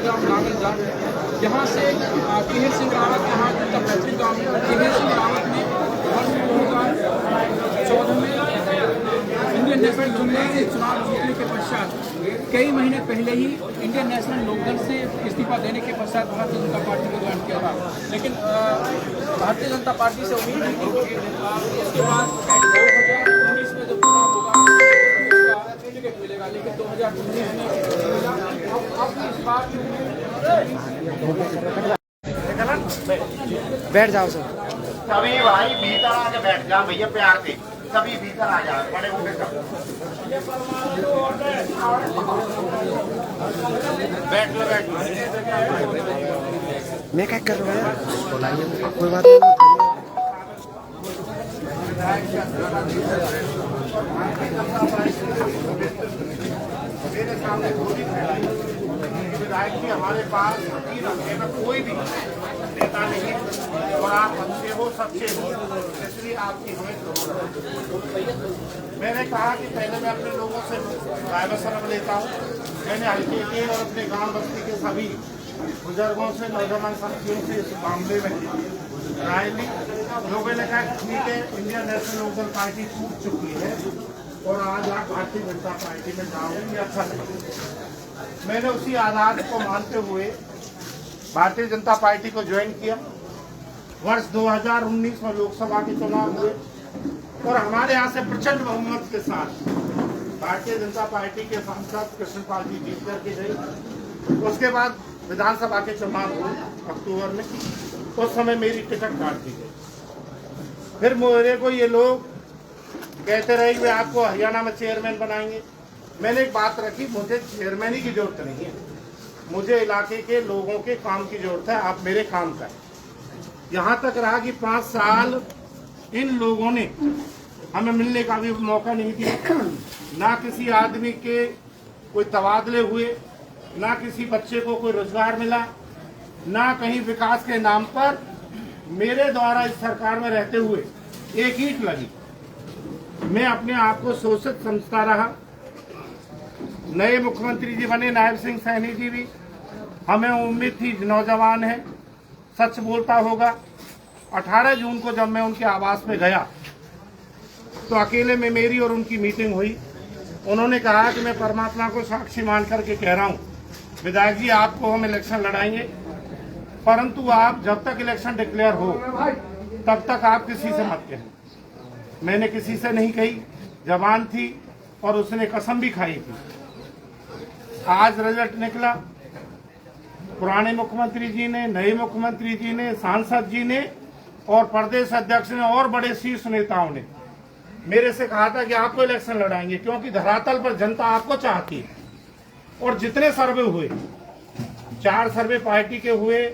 ग्राम नागलदार, यहाँ से केहर सिंह रावत यहाँ उनका पैतृक गाँव है। केहर सिंह रावत ने वर्ष 2014 में इंडियन नेशनल लोकदल से चुनाव जीतने के पश्चात कई महीने पहले ही इंडियन नेशनल लोकदल से इस्तीफा देने के पश्चात भारतीय जनता पार्टी को ज्वाइन किया था। लेकिन भारतीय जनता पार्टी से उम्मीद नहीं थी। इसके बाद 2019 में जब चुनाव होगा उसका टिकट मिलेगा, लेकिन 2019 में मिला। अब इस बार बैठ जाओ सर। सभी भाई भीतर आके बैठ जाओ भैया, प्यार से सभी भीतर आ जाओ, बड़े बूढ़े सब बैठ लो बैठ लो। मैं क्या कर रहा हूँ, कोई बात नहीं। मेरे सामने गोली फैलाई विधायक जी, हमारे पास में कोई भी नेता नहीं और आप अच्छे हो सच्चे हो, इसलिए आपकी हमें जरूरत है। मैंने कहा कि पहले मैं अपने लोगों से राय मशवरा लेता हूँ। मैंने हल्के के और अपने गांव बस्ती के सभी बुजुर्गों से, नौजवान साथियों से इस मामले में राय ली। लोगों ने कहा ठीक है, इंडियन नेशनल लोकदल पार्टी टूट चुकी है और आज आप भारतीय जनता पार्टी में जाओगे, अच्छा नहीं। मैंने उसी आधार को मानते हुए भारतीय जनता पार्टी को ज्वाइन किया। वर्ष 2019 में लोकसभा के चुनाव हुए और हमारे यहाँ से प्रचंड बहुमत के साथ भारतीय जनता पार्टी के सांसद कृष्णपाल जी जीत करके गए। उसके बाद विधानसभा के चुनाव हुए अक्टूबर में, उस समय मेरी टिकट काट दी गई। फिर मेरे को ये लोग कहते रहे कि आपको हरियाणा में चेयरमैन बनाएंगे। मैंने एक बात रखी, मुझे चेयरमैन की जरूरत नहीं है, मुझे इलाके के लोगों के काम की जरूरत है। आप मेरे काम का, यहाँ तक रहा कि 5 साल इन लोगों ने हमें मिलने का भी मौका नहीं दिया। ना किसी आदमी के कोई तबादले हुए, ना किसी बच्चे को कोई रोजगार मिला, ना कहीं विकास के नाम पर मेरे द्वारा इस सरकार में रहते हुए एक ईंट लगी। मैं अपने आप को शोषित समझता रहा। नए मुख्यमंत्री जी बने, नायब सिंह सैनी जी भी, हमें उम्मीद थी नौजवान है, सच बोलता होगा। 18 जून को जब मैं उनके आवास में गया तो अकेले में मेरी और उनकी मीटिंग हुई। उन्होंने कहा कि मैं परमात्मा को साक्षी मान करके कह रहा हूँ, विधायक जी आपको हम इलेक्शन लड़ाएंगे, परंतु आप जब तक इलेक्शन डिक्लेयर हो तब तक आप किसी से मत कहें। मैंने किसी से नहीं कही, जबान थी और उसने कसम भी खाई थी। आज रिजल्ट निकला, पुराने मुख्यमंत्री जी ने, नए मुख्यमंत्री जी ने, सांसद जी ने और प्रदेश अध्यक्ष ने और बड़े शीर्ष नेताओं ने मेरे से कहा था कि आपको इलेक्शन लड़ाएंगे, क्योंकि धरातल पर जनता आपको चाहती है। और जितने सर्वे हुए, 4 सर्वे पार्टी के हुए,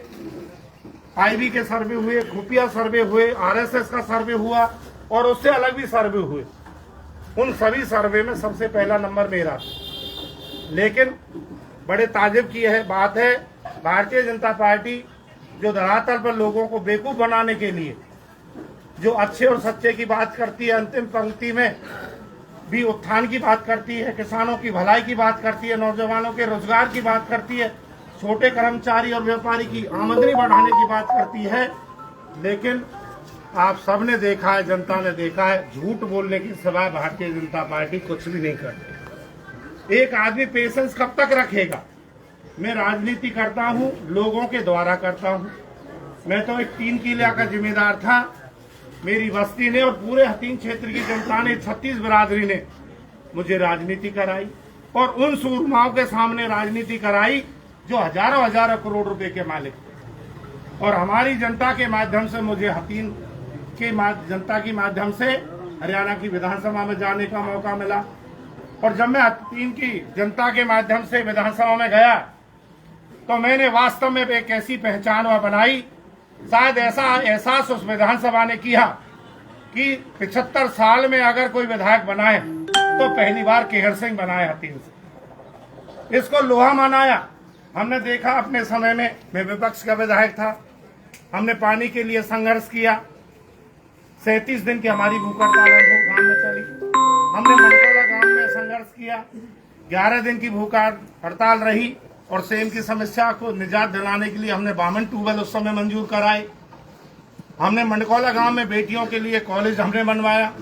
आईबी के सर्वे हुए, खुफिया सर्वे हुए, आरएसएस का सर्वे हुआ और उससे अलग भी सर्वे हुए, उन सभी सर्वे में सबसे पहला नंबर मेरा था। लेकिन बड़े ताज्जुब की है बात है, भारतीय जनता पार्टी जो धरातल पर लोगों को बेवकूफ बनाने के लिए जो अच्छे और सच्चे की बात करती है, अंतिम पंक्ति में भी उत्थान की बात करती है, किसानों की भलाई की बात करती है, नौजवानों के रोजगार की बात करती है, छोटे कर्मचारी और व्यापारी की आमदनी बढ़ाने की बात करती है। लेकिन आप सबने देखा है, जनता ने देखा है, झूठ बोलने की सिवाय भारतीय जनता पार्टी कुछ भी नहीं करती। एक आदमी पेशेंस कब तक रखेगा? मैं राजनीति करता हूं, लोगों के द्वारा करता हूं। मैं तो एक 3 किला का जिम्मेदार था। मेरी बस्ती ने और पूरे हतीन क्षेत्र की जनता ने, 36 बिरादरी ने मुझे राजनीति कराई और उन सूरमाओं के सामने राजनीति कराई जो हजारों हजारों करोड़ रुपए के मालिक थे। और हमारी जनता के माध्यम से मुझे हतीन के जनता की माध्यम से हरियाणा की विधानसभा में जाने का मौका मिला। और जब मैं हतीन की जनता के माध्यम से विधानसभा में गया तो मैंने वास्तव में एक ऐसी पहचान बनाई, शायद ऐसा एहसास उस विधानसभा ने किया कि 75 साल में अगर कोई विधायक बनाए तो पहली बार केहर सिंह बनाए हतीन से। इसको लोहा मनाया। हमने देखा अपने समय में, मैं विपक्ष का विधायक था, हमने पानी के लिए संघर्ष किया। 37 दिन की हमारी भूख हड़ताल गांव में चली। हमने मनकोला गांव में संघर्ष किया, 11 दिन की भूख हड़ताल रही। और सेम की समस्या को निजात दिलाने के लिए हमने 52 ट्यूबवेल उस समय मंजूर कराए। हमने मंडकौला गांव में बेटियों के लिए कॉलेज हमने बनवाया,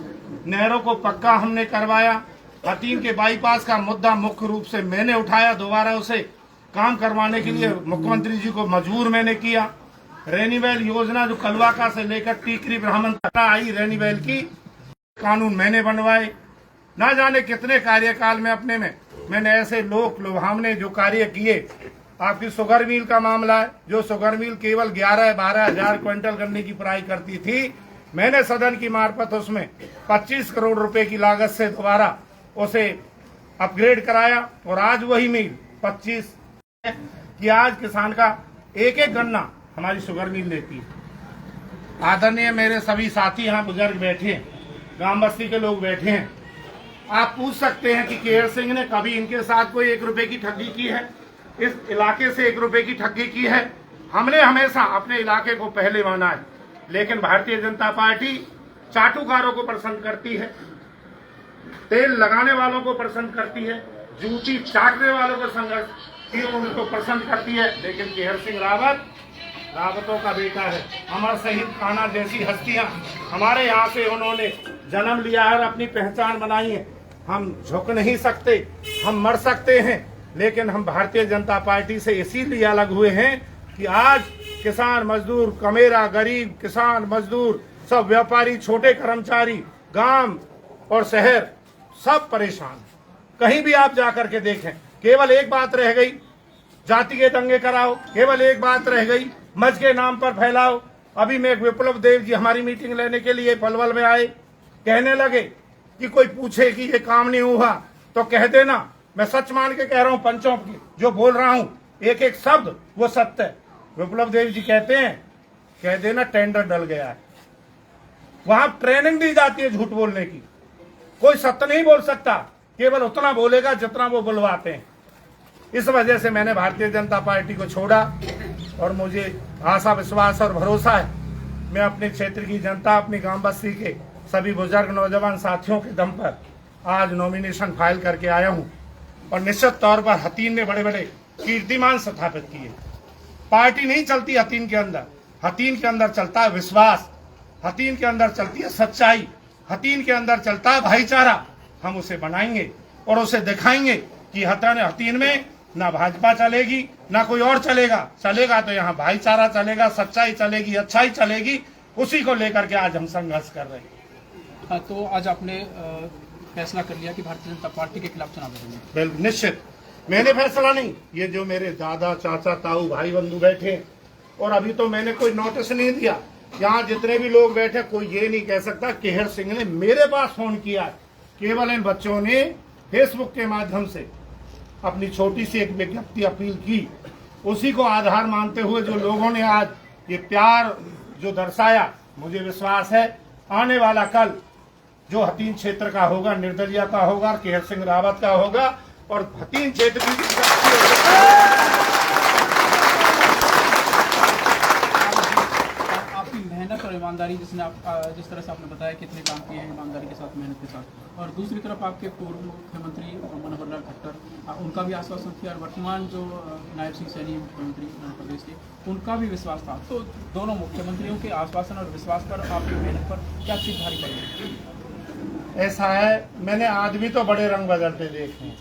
नहरों को पक्का हमने करवाया। हथीन के बाईपास का मुद्दा मुख्य रूप से मैंने उठाया, दोबारा उसे काम करवाने के लिए मुख्यमंत्री जी को मजबूर मैंने किया। रेनीवेल योजना जो कलवाका से लेकर टीकरी ब्राह्मण तक आई, रेनीवेल की कानून मैंने बनवाए। ना जाने कितने कार्यकाल में अपने में मैंने ऐसे लोक लुभावने जो कार्य किए। आपकी शुगर मिल का मामला है, जो शुगर मिल केवल 11-12 हजार क्विंटल गन्ने की पेराई करती थी, मैंने सदन की मार्फत उसमें 25 करोड़ रुपए की लागत से दोबारा उसे अपग्रेड कराया। और आज वही मिल 25 कि आज किसान का एक एक गन्ना हमारी शुगर मिल लेती है। आदरणीय मेरे सभी साथी यहाँ बुजुर्ग बैठे हैं, गांव बस्ती के लोग बैठे हैं। आप पूछ सकते हैं कि केहर सिंह ने कभी इनके साथ कोई 1 रुपए की ठगी की है, इस इलाके से 1 रुपए की ठगी की है? हमने हमेशा अपने इलाके को पहले माना है। लेकिन भारतीय जनता पार्टी चाटुकारों को पसंद करती है, तेल लगाने वालों को पसंद करती है, जूती चाटने वालों को उनको पसंद करती है। लेकिन केहर सिंह रावतों का बेटा है। अमर शहीद खाना जैसी हस्तियां हमारे यहाँ से उन्होंने जन्म लिया है और अपनी पहचान बनाई है। हम झुक नहीं सकते, हम मर सकते हैं, लेकिन हम भारतीय जनता पार्टी से इसीलिए अलग हुए हैं कि आज किसान मजदूर, कमेरा, गरीब, किसान मजदूर, सब व्यापारी, छोटे कर्मचारी, गांव और शहर सब परेशान। कहीं भी आप जाकर के देखें, केवल एक बात रह गई, जाति के दंगे कराओ। केवल एक बात रह गई, मज के नाम पर फैलाओ। अभी मैं विप्लव देव जी हमारी मीटिंग लेने के लिए पलवल में आए, कहने लगे कि कोई पूछे कि ये काम नहीं हुआ तो कह देना। मैं सच मान के कह रहा हूँ, पंचों की जो बोल रहा हूँ एक एक शब्द वो सत्य है। विप्लव देव जी कहते हैं, कह देना टेंडर डल गया है। वहां ट्रेनिंग दी जाती है झूठ बोलने की। कोई सत्य नहीं बोल सकता, केवल उतना बोलेगा जितना वो बुलवाते हैं। इस वजह से मैंने भारतीय जनता पार्टी को छोड़ा और मुझे आशा, विश्वास और भरोसा है मैं अपने क्षेत्र की जनता, अपनी गांव बस्ती के सभी बुजुर्ग नौजवान साथियों के दम पर आज नॉमिनेशन फाइल करके आया हूं। और निश्चित तौर पर हथीन ने बड़े बड़े कीर्तिमान स्थापित किए। पार्टी नहीं चलती हथीन के अंदर, हथीन के अंदर चलता है विश्वास, हथीन के अंदर चलती है सच्चाई, हथीन के अंदर चलता है भाईचारा। हम उसे बनाएंगे और उसे दिखाएंगे कि हथीन में ना भाजपा चलेगी ना कोई और चलेगा तो यहाँ भाईचारा चलेगा, सच्चाई चलेगी, अच्छाई चलेगी। उसी को लेकर के आज हम संघर्ष कर रहे हैं। तो आज आपने फैसला कर लिया कि भारतीय जनता पार्टी के खिलाफ चुनाव लड़ेंगे? बिल्कुल निश्चित। मैंने फैसला नहीं, ये जो मेरे दादा, चाचा, ताऊ, भाई बंधु बैठे, और अभी तो मैंने कोई नोटिस नहीं दिया। यहाँ जितने भी लोग बैठे, कोई ये नहीं कह सकता केहर सिंह ने मेरे पास फोन किया। केवल इन बच्चों ने फेसबुक के माध्यम से अपनी छोटी सी एक विज्ञप्ति अपील की, उसी को आधार मानते हुए जो लोगों ने आज ये प्यार जो दर्शाया, मुझे विश्वास है आने वाला कल जो हथीन क्षेत्र का होगा, निर्दलिया का होगा, केहर सिंह रावत का होगा। और हथीन क्षेत्र की आपकी मेहनत और ईमानदारी, जिस तरह से आपने बताया कितने काम किए हैं ईमानदारी के साथ, मेहनत के साथ, और दूसरी तरफ आपके पूर्व मुख्यमंत्री मनोहर लाल खट्टर, उनका भी आश्वासन था, और वर्तमान जो नायब सिंह सैनी मुख्यमंत्री मध्य प्रदेश के, उनका भी विश्वास था। तो दोनों मुख्यमंत्रियों के आश्वासन और विश्वास पर आपकी मेहनत पर क्या चीज भारी पड़ी? ऐसा है, मैंने आदमी तो बड़े रंग बदलते देखे हैं,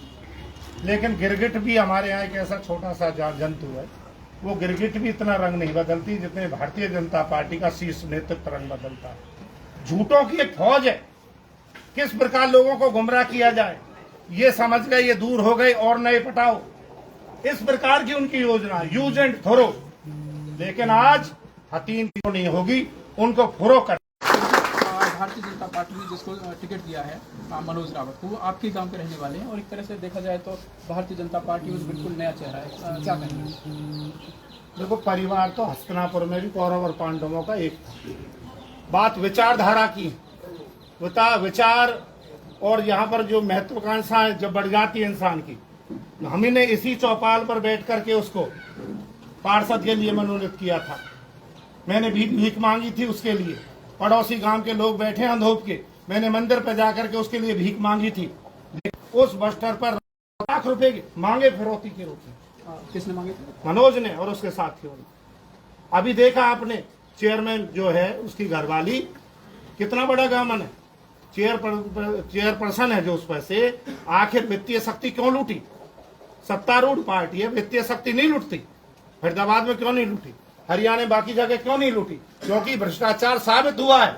लेकिन गिरगिट भी हमारे यहाँ एक ऐसा छोटा सा जंतु है, वो गिरगिट भी इतना रंग नहीं बदलती जितने भारतीय जनता पार्टी का शीर्ष नेतृत्व रंग बदलता है। झूठों की एक फौज है, किस प्रकार लोगों को गुमराह किया जाए, ये समझ गए, ये दूर हो गए और नए पटाओ, इस प्रकार की उनकी योजना, यूज एंड थ्रो। लेकिन आज हथीन की नहीं होगी, उनको फुरो कर। भारतीय जनता पार्टी ने जिसको टिकट दिया है मनोज रावत को, वो आपके गांव के रहने वाले हैं, और एक तरह से देखा जाए तो भारतीय जनता पार्टी में बिल्कुल नया चेहरा है, क्या कहेंगे? देखो, परिवार तो हस्तिनापुर में भी कौरव और पांडवों का एक था। बात विचारधारा की, विचार और यहाँ पर जो महत्वाकांक्षाएं जब बढ़ जाती है इंसान की, हमने इसी चौपाल पर बैठ करके उसको पार्षद के लिए मनोनीत किया था। मैंने भीख मांगी थी उसके लिए, पड़ोसी गांव के लोग बैठे अंधोप के, मैंने मंदिर पर जाकर के उसके लिए भीख मांगी थी। उस बस्टर पर लाख रुपए मांगे फिरौती के रूप में, किसने मांगे थे? मनोज ने और उसके साथियों ने। अभी देखा आपने चेयरमैन जो है उसकी घरवाली कितना बड़ा गामन है, चेयरपर्सन है जो उस पर से। आखिर वित्तीय शक्ति क्यों लूटी? सत्तारूढ़ पार्टी है, वित्तीय शक्ति नहीं लूटती। फरीदाबाद में क्यों नहीं लूटी? हरियाणा बाकी जगह क्यों नहीं लूटी? क्योंकि भ्रष्टाचार साबित हुआ है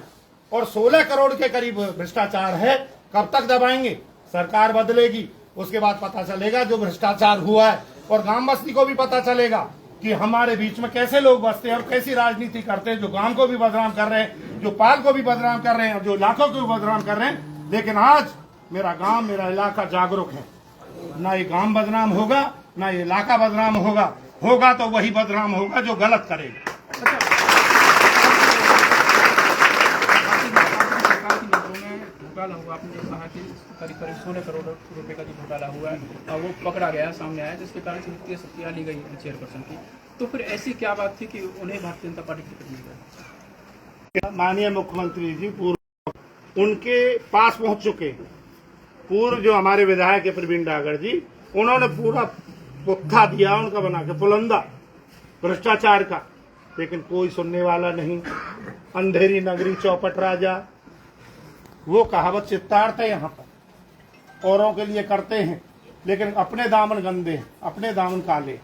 और 16 करोड़ के करीब भ्रष्टाचार है। कब तक दबाएंगे? सरकार बदलेगी, उसके बाद पता चलेगा जो भ्रष्टाचार हुआ है, और गांव बस्ती को भी पता चलेगा कि हमारे बीच में कैसे लोग बसते हैं और कैसी राजनीति करते हैं, जो गांव को भी बदनाम कर रहे हैं, जो पाल को भी बदनाम कर रहे हैं, जो इलाकों को भी बदनाम कर रहे हैं। लेकिन आज मेरा गांव, मेरा इलाका जागरूक है। ना ये गांव बदनाम होगा, ना ये इलाका बदनाम होगा। होगा तो वही बदनाम होगा जो गलत करेगा। घोटाला हुआ, आपने कहा कि करीब 16 करोड़ रुपए का जो घोटाला हुआ है और वो पकड़ा गया, सामने आया, जिसके कारण से वित्तीय शक्तियाँ ली गई चेयरपर्सन की। तो फिर ऐसी क्या बात थी कि उन्हें भारतीय जनता पार्टी की टिकट मिल गया? माननीय मुख्यमंत्री जी पूर्व उनके पास पहुंच चुके हैं। पूर्व जो हमारे विधायक है प्रवीण डागर जी, उन्होंने पूरा पुख्ता दिया उनका बना के पुलंदा भ्रष्टाचार का, लेकिन कोई सुनने वाला नहीं। अंधेरी नगरी चौपट राजा, वो कहावत चित्तार्थ है। यहाँ पर औरों के लिए करते हैं, लेकिन अपने दामन गंदे हैं, अपने दामन काले।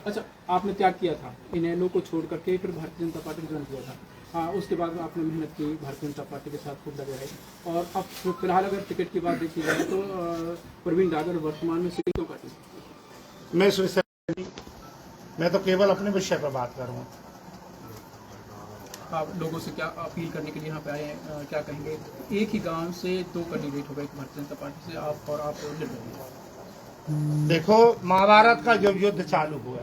अच्छा, आपने त्याग किया था इनेलो को छोड़ करके, फिर भारतीय जनता पार्टी ज्वाइन किया था। हाँ, उसके बाद आपने मेहनत की, भारतीय जनता पार्टी के साथ खूब लगे रहे, और अब फिलहाल अगर टिकट की बात देखी जाए तो प्रवीण डागर वर्तमान में सीट क्यों काटी? मैं इस विषय मैं तो केवल अपने विषय पर बात करूँगा। आप लोगों से क्या अपील करने के लिए यहाँ पे आए हैं, क्या कहेंगे? एक ही गांव से 2 कैंडिडेट हो गए भारतीय जनता पार्टी से, आप और आप लड़ रहे हैं। देखो, महाभारत का जब युद्ध चालू हुआ,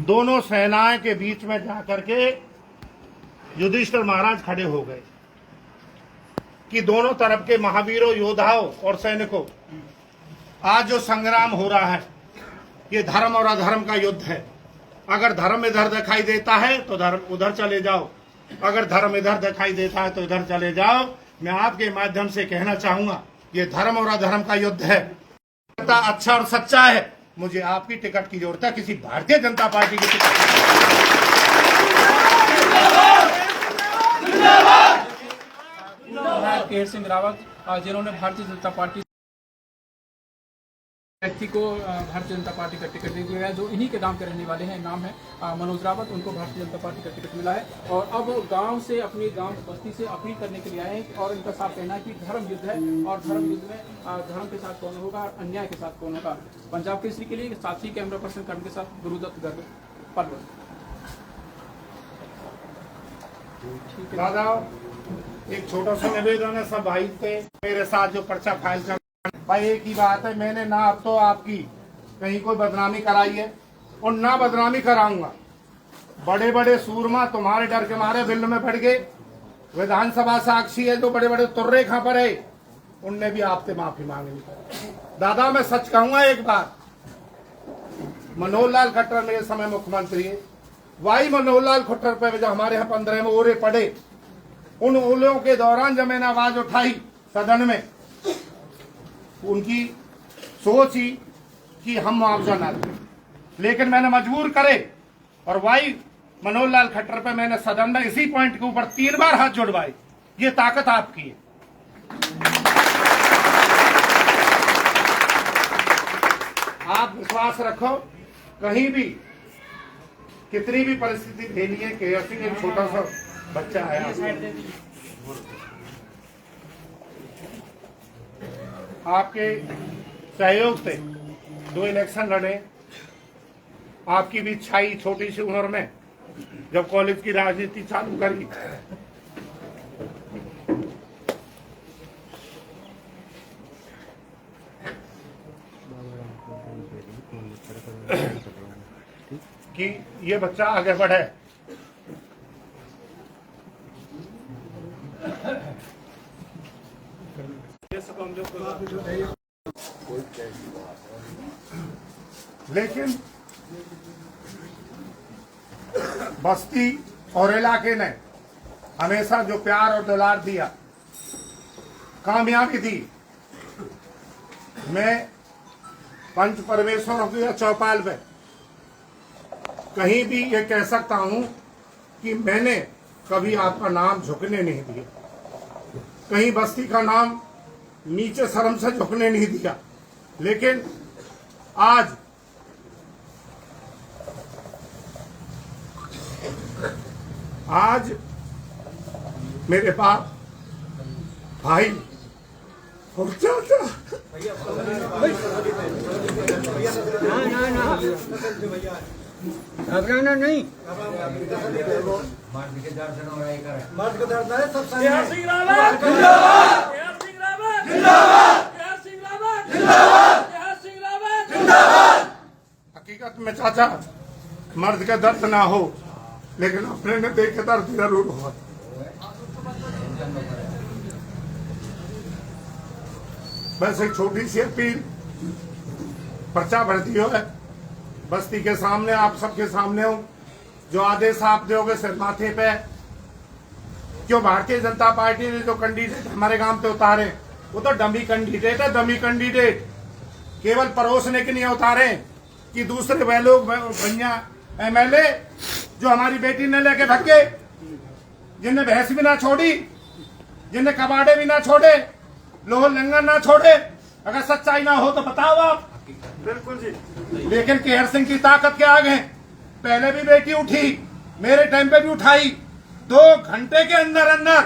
दोनों सेनाएं के बीच में जाकर के युधिष्ठिर महाराज खड़े हो गए कि दोनों तरफ के महावीरों, योद्धाओं और सैनिकों, आज जो संग्राम हो रहा है ये धर्म और अधर्म का युद्ध है। अगर धर्म इधर दिखाई देता है तो धर्म उधर चले जाओ, अगर धर्म इधर दिखाई देता है तो इधर चले जाओ। मैं आपके माध्यम से कहना चाहूंगा, ये धर्म और अधर्म का युद्ध है। अच्छा और सच्चा है, मुझे आपकी टिकट की जरूरत है, किसी भारतीय जनता पार्टी की टिकट। केहर सिंह रावत, जिन्होंने भारतीय जनता पार्टी व्यक्ति को भारतीय जनता पार्टी का टिकट दे दिया गया, जो इन्हीं के गांव के रहने वाले हैं, नाम है मनोज रावत, उनको भारतीय जनता पार्टी का टिकट मिला है, और अब गांव से, अपनी गांव बस्ती से अपील करने के लिए आए हैं। और इनका साफ कहना है कि धर्म युद्ध है, और धर्म युद्ध में धर्म के साथ कौन होगा, अन्याय के साथ कौन होगा। पंजाब केसरी के लिए साथी कैमरा पर्सन कर्ण के साथ गुरुदत्त गर्ग, पलवल। दादा, एक छोटा सा निवेदन है सब भाई थे मेरे साथ जो पर्चा फाइल कर भाई। एक ही बात है, मैंने ना अब तो आपकी कहीं कोई बदनामी कराई है और ना बदनामी कराऊंगा। बड़े बड़े सूरमा तुम्हारे डर के मारे बिल में बढ़ गए। विधानसभा साक्षी है, जो बड़े बड़े तुर्रे खा पर है, उनने भी आपसे माफी मांगी। दादा, मैं सच कहूंगा एक बात, मनोहर लाल खट्टर मेरे समय मुख्यमंत्री है, वही मनोहर लाल खट्टर पे जब हमारे यहाँ 15 में ओले पड़े, उन ओलों के दौरान जब मैंने आवाज उठाई सदन में, उनकी सोच ही कि हम मुआवजा ना दें, लेकिन मैंने मजबूर करे, और वही मनोहर लाल खट्टर पे मैंने सदन में इसी पॉइंट के ऊपर 3 बार हाथ जुड़वाए। ये ताकत आपकी है। आप विश्वास रखो, कहीं भी कितनी भी परिस्थिति झेली है, केहर सिंह एक छोटा सा बच्चा आया, आपके सहयोग से 2 इलेक्शन लड़े। आपकी भी छाई छोटी सी उम्र में जब कॉलेज की राजनीति चालू करी, कि ये बच्चा आगे बढ़े। लेकिन बस्ती और इलाके ने हमेशा जो प्यार और दुलार दिया, कामयाबी दी, मैं पंच परमेश्वरों की चौपाल पे कहीं भी ये कह सकता हूं कि मैंने कभी आपका नाम झुकने नहीं दिया, कहीं बस्ती का नाम नीचे शर्म से झुकने नहीं दिया। लेकिन आज मेरे बाप, भाई और चाचा घबराना नहीं। हकीकत में चाचा मर्द का दर्द ना हो, लेकिन अपने ने देखे दर्द जरूर हो। बस एक छोटी सी अपील, पर्चा भर दियो है बस्ती के सामने, आप सबके सामने हो। जो आदेश आप दोगे सिर माथे पे, क्यों भारतीय जनता पार्टी ने जो कैंडिडेट हमारे गांव पे उतारे वो तो डमी कैंडिडेट है, डमी कैंडिडेट। केवल परोसने के नहीं उतारे कि दूसरे वह लोग भैया एमएलए जो हमारी बेटी ने लेके भगे, जिन्हें भैंस भी ना छोड़ी, जिन्हें कबाड़े भी ना छोड़े, लोह लंगर ना छोड़े। अगर सच्चाई ना हो तो बताओ आप। बिल्कुल जी। लेकिन केहर सिंह की ताकत के आगे पहले भी बेटी उठी, मेरे टाइम पे भी उठाई, 2 घंटे के अंदर अंदर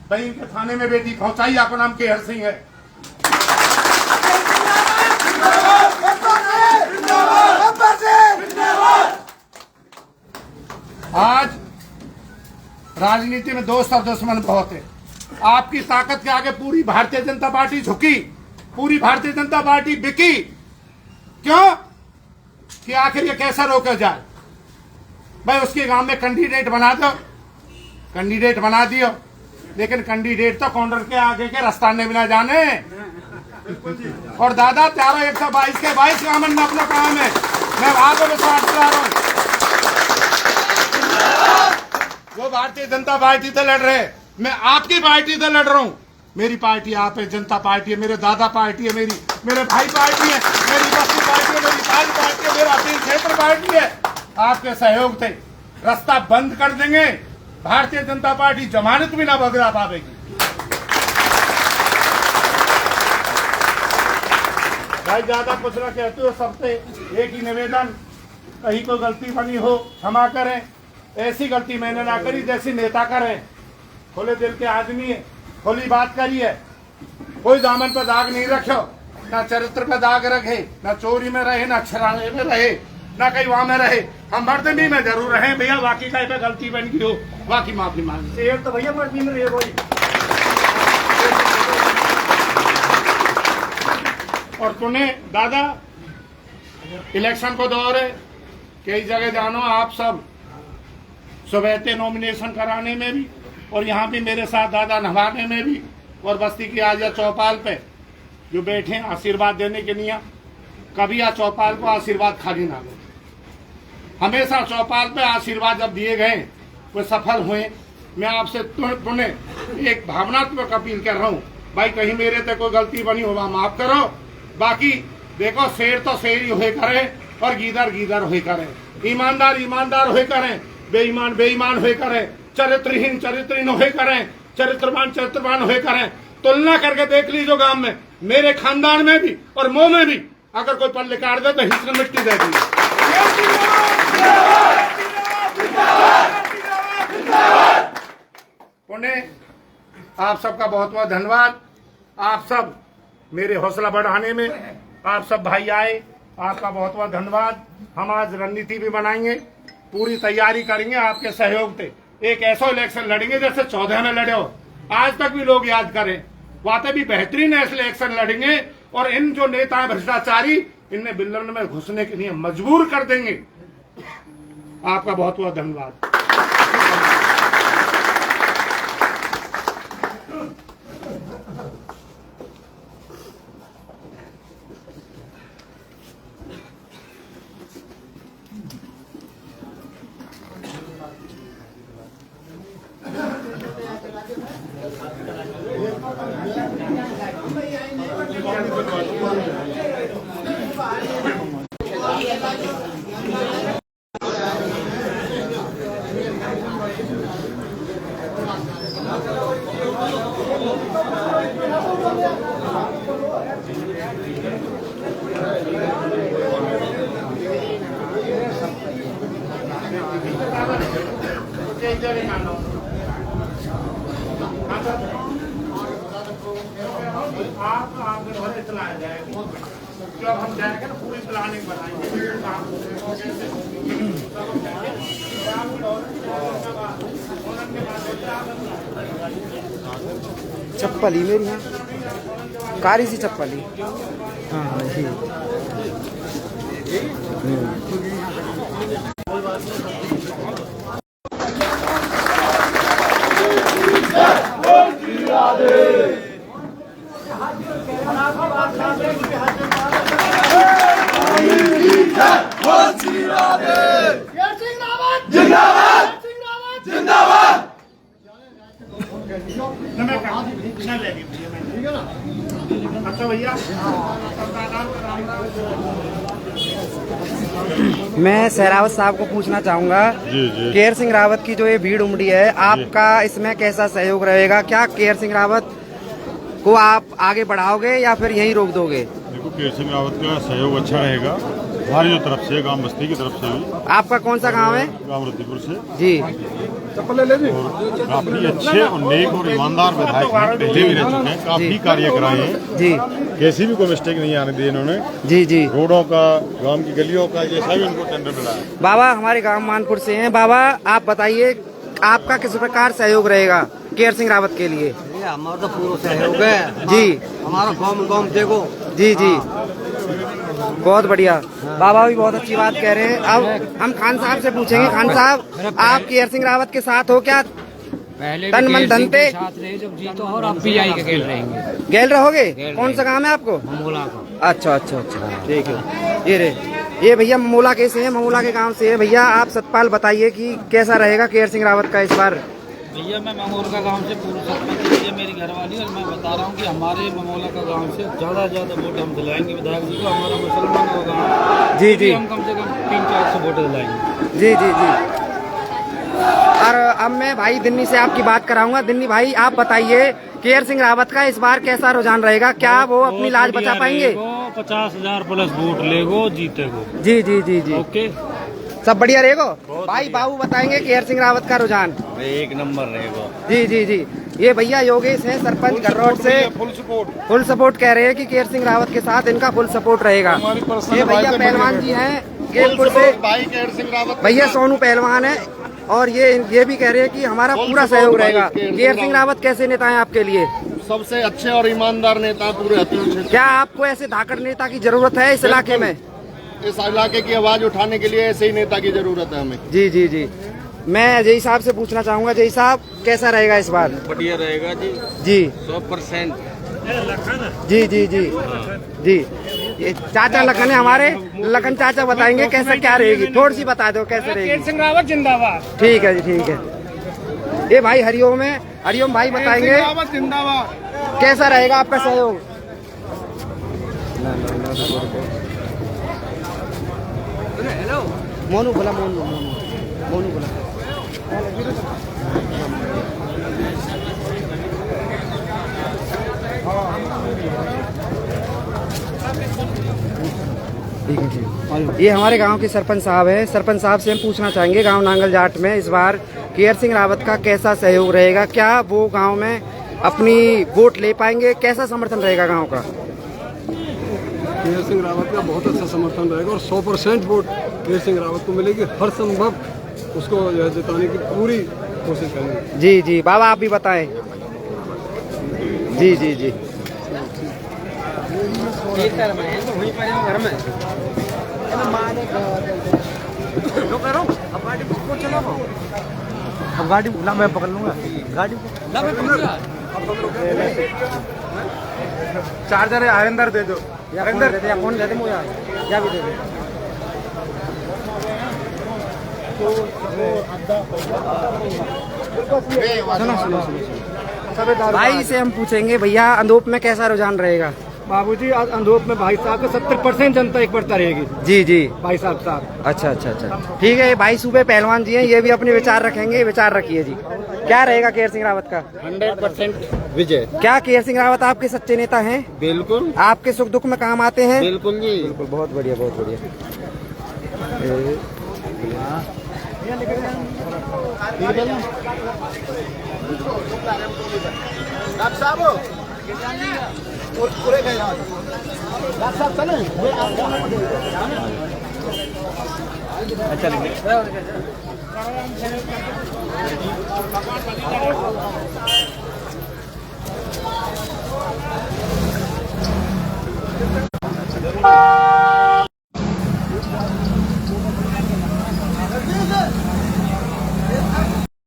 बहन के थाने में बेटी पहुंचाई। आपका नाम केहर सिंह है। आज राजनीति में दोस्त और दुश्मन बहुत है। आपकी ताकत के आगे पूरी भारतीय जनता पार्टी झुकी, पूरी भारतीय जनता पार्टी बिकी। क्यों? कि आखिर ये कैसा रोका जाए। भाई उसके गांव में कैंडिडेट बना दो, कैंडिडेट बना दियो, लेकिन कैंडिडेट तो काउंटर के आगे के रास्ताने भी ना जाने। और दादा 13/122 के 22 गांव में अपना काम है। मैं वहां पर विश्वास करा रहा हूँ। वो भारतीय जनता पार्टी से लड़ रहे, मैं आपकी पार्टी से लड़ रहा हूँ। मेरी पार्टी आप है, जनता पार्टी है, मेरे दादा पार्टी है, मेरे भाई पार्टी है, मेरी बस्ती पार्टी है, मेरी ताज पार्टी है, मेरा अपील क्षेत्र पार्टी है। आपके सहयोग से रास्ता बंद कर देंगे, भारतीय जनता पार्टी जमानत भी ना बगड़ा पाएगी। भाई ज्यादा कुछ ना कहते हो, सबसे एक ही निवेदन, कहीं कोई गलती बनी हो क्षमा करें। ऐसी गलती मैंने ना करी जैसी नेता करें। खुले दिल के आदमी है, खुली बात करिए, कोई दामन पर दाग नहीं रखो, ना चरित्र पर दाग रखे, ना चोरी में रहे, ना छराने में रहे, ना कहीं वहां में रहे। हम मर्दमी में जरूर रहे भैया, बाकी कहीं पे गलती बन गई हो बाकी माफी मांग। शेर तो भैया मर्दमी में रहे कोई। और तूने दादा इलेक्शन को दौर है, कई जगह जानो आप सब सुबह नॉमिनेशन कराने में भी, और यहाँ भी मेरे साथ दादा नभाने में भी, और बस्ती की आज चौपाल पे जो बैठे आशीर्वाद देने के लिए, कभी आ चौपाल को आशीर्वाद खाली ना दो। हमेशा चौपाल पे आशीर्वाद जब दिए गए वो सफल हुए। मैं आपसे पुनः एक भावनात्मक अपील कर रहा हूँ, भाई कहीं मेरे से कोई गलती बनी हो माफ करो। बाकी देखो, शेर तो शेर ही हुए करे और गीदर गीदर हुए करे, ईमानदार ईमानदार हुए करें, बेईमान बेईमान हुए करें, चरित्रहीन चरित्रहीन हुए करें, चरित्रवान चरित्रवान हुए करें। तुलना करके देख लीजिए गांव में, मेरे खानदान में भी और मुंह में भी अगर कोई पल्ले काट दे तो हिस्से मिट्टी दे दी। पुणे आप सबका बहुत बहुत धन्यवाद। आप सब मेरे हौसला बढ़ाने में आप सब भाई आए, आपका बहुत बहुत धन्यवाद। हम आज रणनीति भी बनाएंगे, पूरी तैयारी करेंगे आपके सहयोग से। एक ऐसा इलेक्शन लड़ेंगे जैसे 14 में लड़े हो, आज तक भी लोग याद करें। वाते भी बेहतरीन ऐसे इलेक्शन लड़ेंगे और इन जो नेता भ्रष्टाचारी, इन्हें बिल्लन में घुसने के लिए मजबूर कर देंगे। आपका बहुत बहुत धन्यवाद। एक जगह ना लो। आपके घर इतलाया जाएगी, जब हम जाएंगे ना पूरी प्लानिंग बनाएंगे। चप्पल ही मेरी, हाँ कारी सी चप्पल ही। हाँ हाँ जी। अच्छा भैया, मैं सहरावत साहब को पूछना चाहूँगा, केयर सिंह रावत की जो ये भीड़ उमड़ी है, आपका इसमें कैसा सहयोग रहेगा? क्या केयर सिंह रावत को आप आगे बढ़ाओगे या फिर यहीं रोक दोगे? देखो, केयर सिंह रावत का सहयोग अच्छा रहेगा हमारी जो तरफ से, गांव बस्ती की तरफ से भी। आपका कौन सा गांव है? गांव रत्तीपुर से जी। और काफी अच्छे और नेक और ईमानदार विधायक हैं, पहले भी रह चुके हैं, काफी कार्य कराए हैं जी। कैसी भी कोई मिस्टेक नहीं आने दी इन्होंने। जी जी। रोडों का, गांव की गलियों का, ये सभी उनको टेंडर मिला है। बाबा हमारे गांव मानपुर से हैं। बाबा आप बताइए, आपका किस प्रकार सहयोग रहेगा केयर सिंह रावत के लिए? हमारा तो पूरा सहयोग है जी। हमारा गाँव देखो। जी जी, बहुत बढ़िया। बाबा भी बहुत अच्छी बात कह रहे हैं। अब हम खान साहब से पूछेंगे। खान साहब, आप केयर सिंह रावत के साथ हो क्या? पहले तन मन धन पे साथ रहे जब जीतो, और अब भी आई के खेल रहेंगे। गेल रहोगे? कौन सा काम है आपको? ममोला का। अच्छा अच्छा अच्छा, ठीक है। ये भैया ममोला के से हैं, ममोला के गांव से है। भैया आप सतपाल बताइए कि कैसा रहेगा केयर सिंह रावत का इस बार? भैया मैं ममोला गांव से पूर्व सरपंच है मेरी घरवाली, और मैं बता रहा हूँ कि हमारे ममोला का गांव से ज़्यादा से ज़्यादा वोट हम दिलाएंगे विधायक जी को। हमारा मुसलमान का गाँव जी जी, हम कम से कम 300-400 वोट दिलाएंगे। जी जी जी। और अब मैं भाई दिन्नी से आपकी बात कराऊंगा। दिन्नी भाई आप बताइए, केयर सिंह रावत का इस बार कैसा रुझान रहेगा? क्या वो अपनी लाज बचा पाएंगे? 50,000 प्लस वोट लेगो, जीतेगो। जी जी जी जी, ओके, सब बढ़िया रहेगा। भाई बाबू बताएंगे केयर सिंह रावत का रुझान। एक नंबर रहेगा। जी जी जी। ये भैया योगेश हैं, सरपंच घर्रोट से। फुल सपोर्ट कह रहे हैं कि केयर सिंह रावत के साथ इनका फुल सपोर्ट रहेगा। ये भैया पहलवान जी हैं गेलपुर से, भैया सोनू पहलवान है, और ये भी कह रहे हैं कि हमारा पूरा सहयोग रहेगा। केयर सिंह रावत कैसे नेता हैं आपके लिए? सबसे अच्छे और ईमानदार नेता पूरे हथियार क्षेत्र। क्या आपको ऐसे धाकड़ नेता की जरूरत है इस इलाके में? इस इलाके की आवाज उठाने के लिए ऐसे ही नेता की जरूरत है हमें। जी जी जी। मैं अजय साहब से पूछना चाहूंगा, अजय साहब कैसा रहेगा इस बार? बढ़िया रहेगा जी, जी 100%। जी जी जी जी। ये चाचा लखन है हमारे, लखन चाचा बताएंगे कैसे क्या रहेगी, थोड़ी सी बता दो कैसे रहेगी। केयर सिंह रावत जिंदाबाद। ठीक है जी, ठीक है। ये भाई हरिओम है, हरिओम भाई बताएंगे जिंदाबाद। कैसा रहेगा आपका सहयोग? मोनू बोला, मोनू बोला। ठीक है ठीक। ये हमारे गांव के सरपंच साहब हैं। सरपंच साहब से हम पूछना चाहेंगे, गांव नांगल जाट में इस बार केयर सिंह रावत का कैसा सहयोग रहेगा? क्या वो गांव में अपनी वोट ले पाएंगे? कैसा समर्थन रहेगा गांव का? केयर सिंह रावत का बहुत अच्छा समर्थन रहेगा और 100% वोट केयर सिंह रावत को मिलेगी। हर संभव उसको जिताने की पूरी कोशिश करेंगे। जी जी। बाबा आप भी बताएं। जी जी जी। घर में अब गाड़ी ला, मैं पकड़ लूंगा गाड़ी। चार्जर है, हरिंदर दे दो, हरिंदर दे दे, फोन दे दे मुझे, क्या भी दे दे। भाई से हम पूछेंगे, भैया अंदोप में कैसा रुझान रहेगा? बाबूजी आज अंदोप में भाई साहब का 70% जनता एक बढ़ता रहेगी। जी जी भाई साहब अच्छा अच्छा अच्छा, ठीक है। भाई सूबे पहलवान जी हैं, ये भी अपने विचार रखेंगे। विचार रखिए जी, क्या रहेगा केयर सिंह रावत का? 100% विजय। क्या केयर सिंह रावत आपके सच्चे नेता हैं? बिल्कुल। आपके सुख दुख में काम आते हैं? बिल्कुल जी। बिल्कुल, बहुत बढ़िया बहुत बढ़िया। डॉक्टर साहब पूरे गए डॉक्टर साहब चले अच्छा